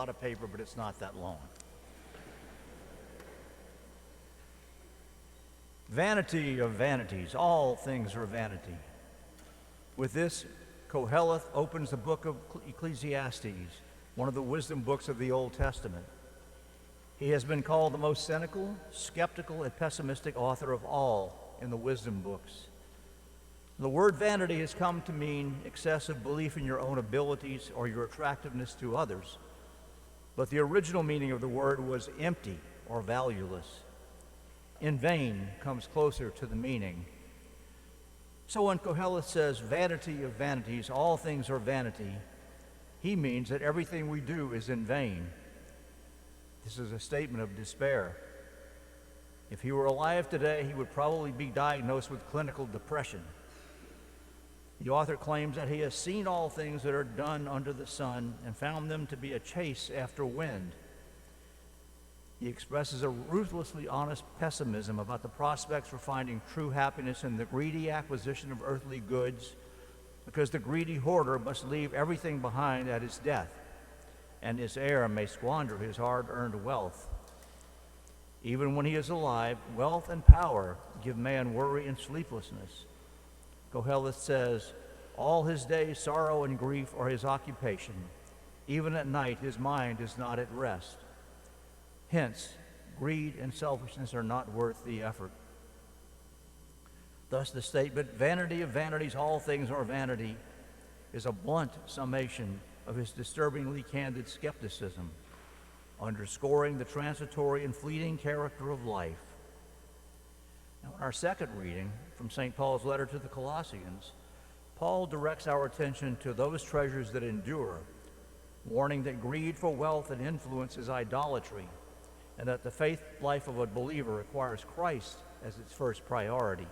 lot of paper, but it's not that long. Vanity of vanities, all things are vanity. With this, Koheleth opens the book of Ecclesiastes, one of the wisdom books of the Old Testament. He has been called the most cynical, skeptical, and pessimistic author of all in the wisdom books. The word vanity has come to mean excessive belief in your own abilities or your attractiveness to others, but the original meaning of the word was empty or valueless. In vain comes closer to the meaning. So when Koheleth says, vanity of vanities, all things are vanity, he means that everything we do is in vain. This is a statement of despair. If he were alive today, he would probably be diagnosed with clinical depression. The author claims that he has seen all things that are done under the sun and found them to be a chase after wind. He expresses a ruthlessly honest pessimism about the prospects for finding true happiness in the greedy acquisition of earthly goods, because the greedy hoarder must leave everything behind at his death, and his heir may squander his hard-earned wealth. Even when he is alive, wealth and power give man worry and sleeplessness. Koheleth says, all his days sorrow and grief are his occupation. Even at night his mind is not at rest. Hence, greed and selfishness are not worth the effort. Thus the statement, vanity of vanities, all things are vanity, is a blunt summation of his disturbingly candid skepticism, underscoring the transitory and fleeting character of life. Now, in our second reading from St. Paul's letter to the Colossians, Paul directs our attention to those treasures that endure, warning that greed for wealth and influence is idolatry, and that the faith life of a believer requires Christ as its first priority.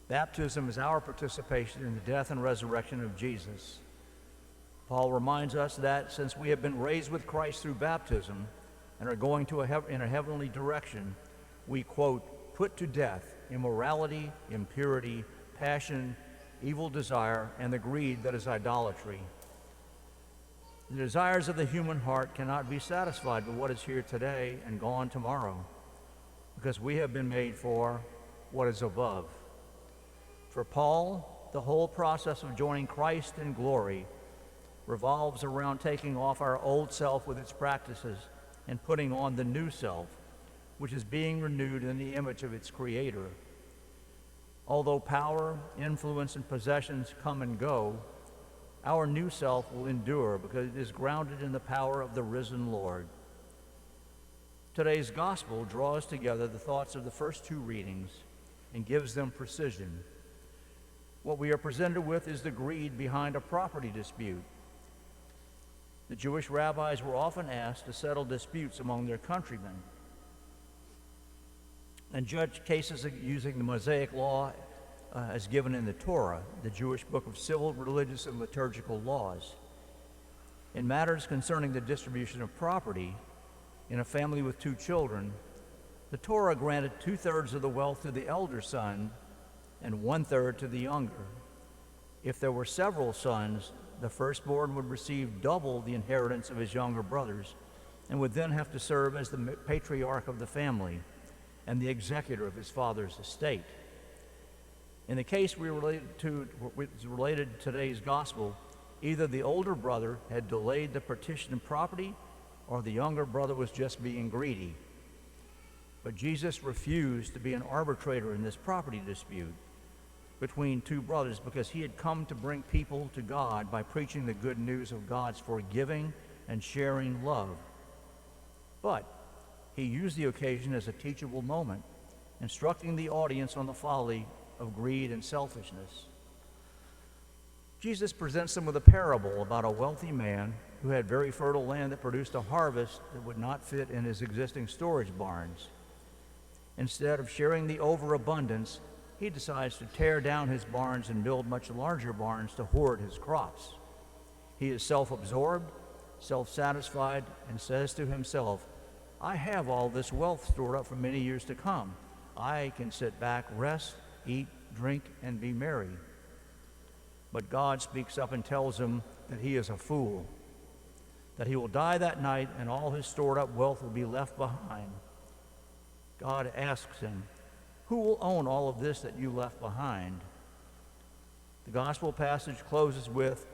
Baptism is our participation in the death and resurrection of Jesus. Paul reminds us that since we have been raised with Christ through baptism and are going in a heavenly direction, we, quote, put to death immorality, impurity, passion, evil desire, and the greed that is idolatry. The desires of the human heart cannot be satisfied with what is here today and gone tomorrow, because we have been made for what is above. For Paul, the whole process of joining Christ in glory revolves around taking off our old self with its practices and putting on the new self, which is being renewed in the image of its Creator. Although power, influence, and possessions come and go, our new self will endure because it is grounded in the power of the risen Lord. Today's gospel draws together the thoughts of the first two readings and gives them precision. What we are presented with is the greed behind a property dispute. The Jewish rabbis were often asked to settle disputes among their countrymen and judge cases using the Mosaic law as given in the Torah, the Jewish book of civil, religious, and liturgical laws. In matters concerning the distribution of property in a family with 2 children, the Torah granted 2/3 of the wealth to the elder son and 1/3 to the younger. If there were several sons, the firstborn would receive double the inheritance of his younger brothers and would then have to serve as the patriarch of the family and the executor of his father's estate. In the case related to today's gospel, either the older brother had delayed the partition of property or the younger brother was just being greedy. But Jesus refused to be an arbitrator in this property dispute between 2 brothers because he had come to bring people to God by preaching the good news of God's forgiving and sharing love. But he used the occasion as a teachable moment, instructing the audience on the folly of greed and selfishness. Jesus presents them with a parable about a wealthy man who had very fertile land that produced a harvest that would not fit in his existing storage barns. Instead of sharing the overabundance, he decides to tear down his barns and build much larger barns to hoard his crops. He is self-absorbed, self-satisfied, and says to himself, I have all this wealth stored up for many years to come. I can sit back, rest, eat, drink, and be merry. But God speaks up and tells him that he is a fool. that he will die that night and all his stored up wealth will be left behind. God asks him, "Who will own all of this that you left behind?" The gospel passage closes with,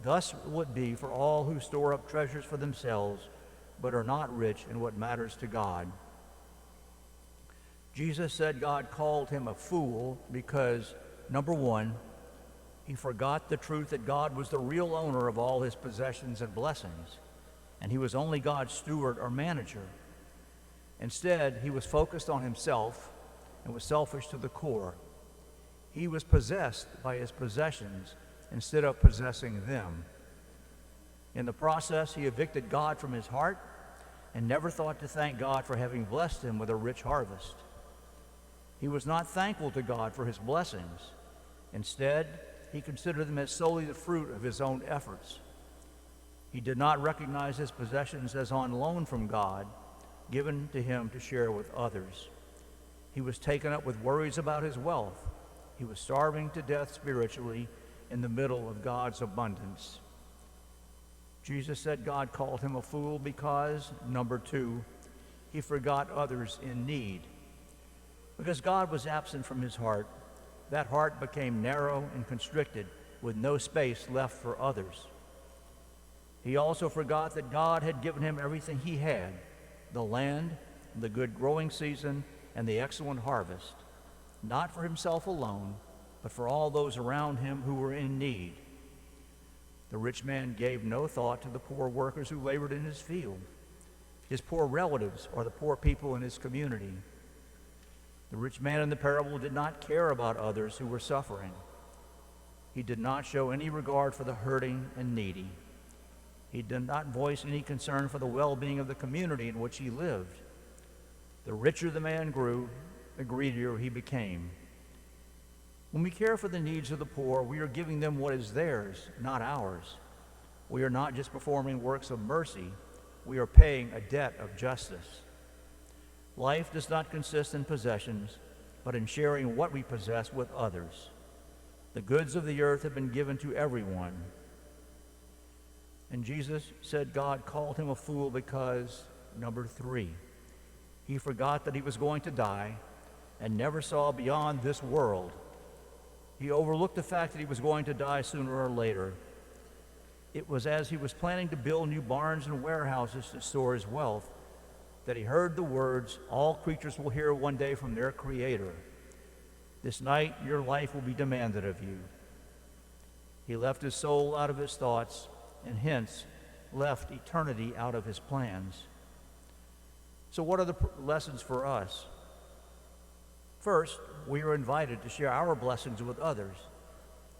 "Thus will it be for all who store up treasures for themselves, but are not rich in what matters to God." Jesus said God called him a fool because, number one, he forgot the truth that God was the real owner of all his possessions and blessings, and he was only God's steward or manager. Instead, he was focused on himself and was selfish to the core. He was possessed by his possessions instead of possessing them. In the process, he evicted God from his heart and never thought to thank God for having blessed him with a rich harvest. He was not thankful to God for his blessings. Instead, he considered them as solely the fruit of his own efforts. He did not recognize his possessions as on loan from God, given to him to share with others. He was taken up with worries about his wealth. He was starving to death spiritually in the middle of God's abundance. Jesus said God called him a fool because, number two, he forgot others in need. Because God was absent from his heart, that heart became narrow and constricted with no space left for others. He also forgot that God had given him everything he had, the land, the good growing season, and the excellent harvest, not for himself alone, but for all those around him who were in need. The rich man gave no thought to the poor workers who labored in his field, his poor relatives, or the poor people in his community. The rich man in the parable did not care about others who were suffering. He did not show any regard for the hurting and needy. He did not voice any concern for the well-being of the community in which he lived. The richer the man grew, the greedier he became. When we care for the needs of the poor, we are giving them what is theirs, not ours. We are not just performing works of mercy, we are paying a debt of justice. Life does not consist in possessions, but in sharing what we possess with others. The goods of the earth have been given to everyone. And Jesus said God called him a fool because, number three, he forgot that he was going to die and never saw beyond this world. He overlooked the fact that he was going to die sooner or later. It was as he was planning to build new barns and warehouses to store his wealth that he heard the words all creatures will hear one day from their Creator. This night your life will be demanded of you. He left his soul out of his thoughts and hence left eternity out of his plans. So what are the lessons for us? First, we are invited to share our blessings with others.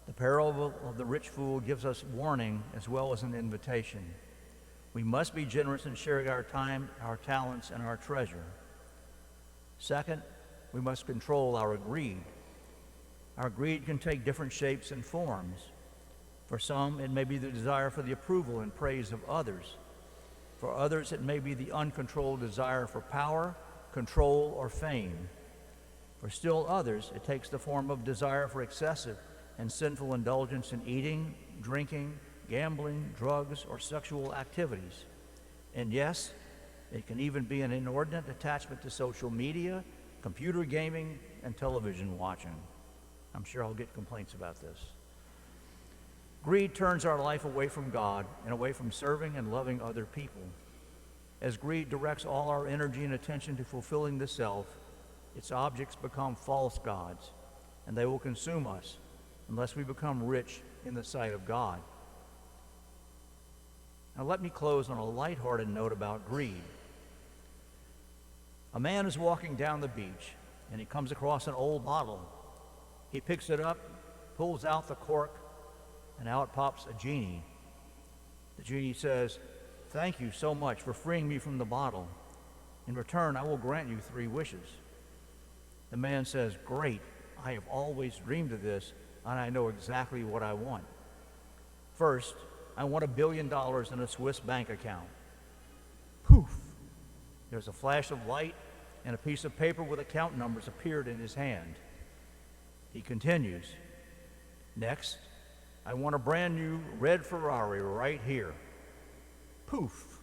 The parable of the rich fool gives us warning as well as an invitation. We must be generous in sharing our time, our talents, and our treasure. Second, we must control our greed. Our greed can take different shapes and forms. For some, it may be the desire for the approval and praise of others. For others, it may be the uncontrolled desire for power, control, or fame. For still others, it takes the form of desire for excessive and sinful indulgence in eating, drinking, gambling, drugs, or sexual activities. And yes, it can even be an inordinate attachment to social media, computer gaming, and television watching. I'm sure I'll get complaints about this. Greed turns our life away from God and away from serving and loving other people. As greed directs all our energy and attention to fulfilling the self, its objects become false gods, and they will consume us unless we become rich in the sight of God. Now let me close on a lighthearted note about greed. A man is walking down the beach, and he comes across an old bottle. He picks it up, pulls out the cork, and out pops a genie. The genie says, "Thank you so much for freeing me from the bottle. In return, I will grant you 3 wishes. The man says, "Great, I have always dreamed of this, and I know exactly what I want. First, I want $1 billion in a Swiss bank account." Poof! There's a flash of light, and a piece of paper with account numbers appeared in his hand. He continues, "Next, I want a brand new red Ferrari right here." Poof!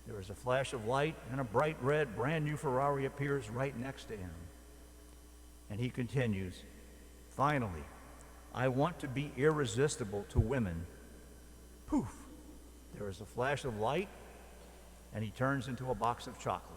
There is a flash of light, and a bright red, brand new Ferrari appears right next to him. And he continues, finally, I want to be irresistible to women. Poof! There is a flash of light, and he turns into a box of chocolates.